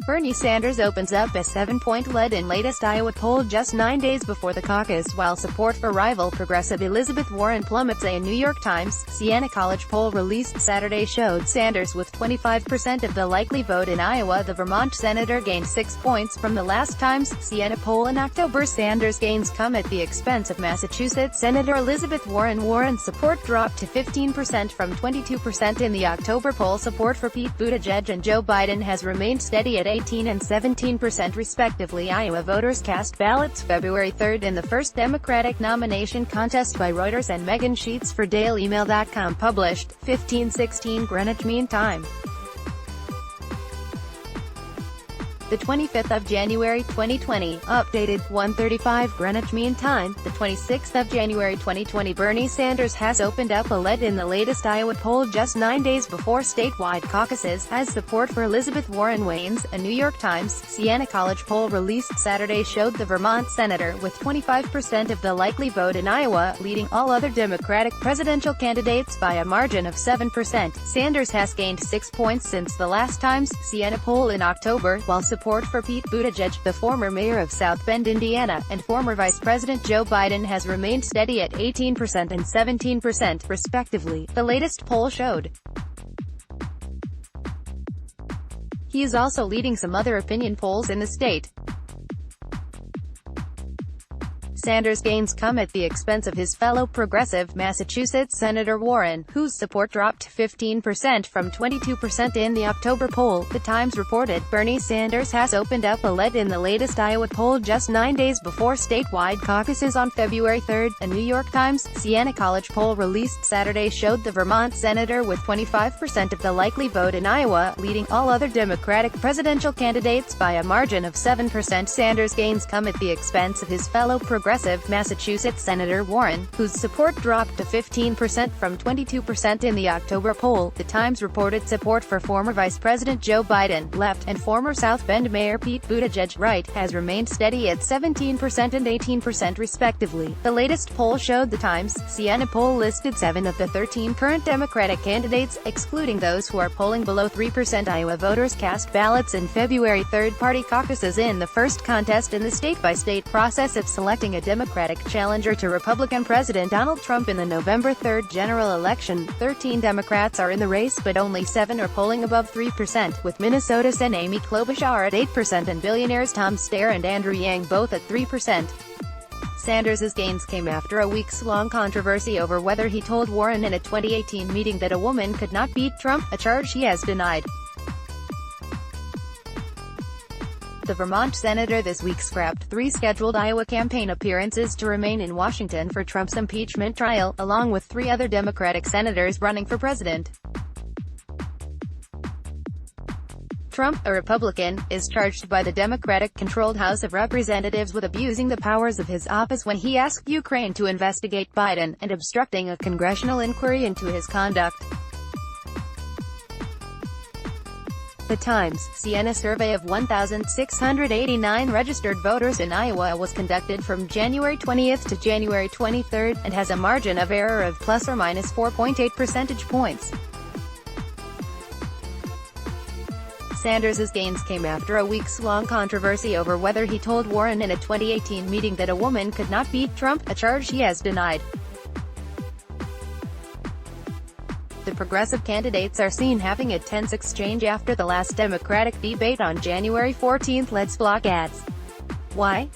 Bernie Sanders opens up a 7-point lead in latest Iowa poll just 9 days before the caucus, while support for rival progressive Elizabeth Warren plummets. A New York Times, Siena College poll released Saturday showed Sanders with 25% of the likely vote in Iowa. The Vermont senator gained 6 points from the last time's Siena poll in October. Sanders' gains come at the expense of Massachusetts Senator Elizabeth Warren. Warren's support dropped to 15% from 22% in the October poll. Support for Pete Buttigieg and Joe Biden has remained steady at 18% and 17% respectively. Iowa voters cast ballots February 3rd in the first Democratic nomination contest by Reuters and Megan Sheets for DailyMail.com, published 15:16 Greenwich Mean Time. The 25th of January 2020, updated 1:35 Greenwich Mean Time. The 26th of January 2020. Bernie Sanders has opened up a lead in the latest Iowa poll just 9 days before statewide caucuses, as support for Elizabeth Warren wanes. A New York Times, Siena College poll released Saturday showed the Vermont senator with 25% of the likely vote in Iowa, leading all other Democratic presidential candidates by a margin of 7%. Sanders has gained 6 points since the last time's Siena poll in October, while support for Pete Buttigieg, the former mayor of South Bend, Indiana, and former Vice President Joe Biden has remained steady at 18% and 17%, respectively, the latest poll showed. He is also leading some other opinion polls in the state. Sanders' gains come at the expense of his fellow progressive, Massachusetts Senator Warren, whose support dropped to 15% from 22% in the October poll. The Times reported, Bernie Sanders has opened up a lead in the latest Iowa poll just 9 days before statewide caucuses on February 3rd. A New York Times, Siena College poll released Saturday showed the Vermont senator with 25% of the likely vote in Iowa, leading all other Democratic presidential candidates by a margin of 7%. Sanders' gains come at the expense of his fellow progressive Massachusetts Senator Warren, whose support dropped to 15% from 22% in the October poll. The Times reported support for former Vice President Joe Biden, left, and former South Bend Mayor Pete Buttigieg, right, has remained steady at 17% and 18% respectively. The latest poll showed the Times, Siena poll listed 7 of the 13 current Democratic candidates, excluding those who are polling below 3%. Iowa voters cast ballots in February 3rd party caucuses in the first contest in the state-by-state process of selecting a Democratic challenger to Republican President Donald Trump in the November 3rd general election. 13 Democrats are in the race, but only 7 are polling above 3%, with Minnesota's Amy Klobuchar at 8% and billionaires Tom Steyer and Andrew Yang both at 3%. Sanders' gains came after a weeks-long controversy over whether he told Warren in a 2018 meeting that a woman could not beat Trump, a charge he has denied. The Vermont senator this week scrapped 3 scheduled Iowa campaign appearances to remain in Washington for Trump's impeachment trial, along with 3 other Democratic senators running for president. Trump, a Republican, is charged by the Democratic-controlled House of Representatives with abusing the powers of his office when he asked Ukraine to investigate Biden, and obstructing a congressional inquiry into his conduct. The Times, Siena survey of 1,689 registered voters in Iowa was conducted from January 20th to January 23rd, and has a margin of error of plus or minus 4.8 percentage points. Sanders' gains came after a weeks-long controversy over whether he told Warren in a 2018 meeting that a woman could not beat Trump, a charge he has denied. The progressive candidates are seen having a tense exchange after the last Democratic debate on January 14th. Let's block ads. Why?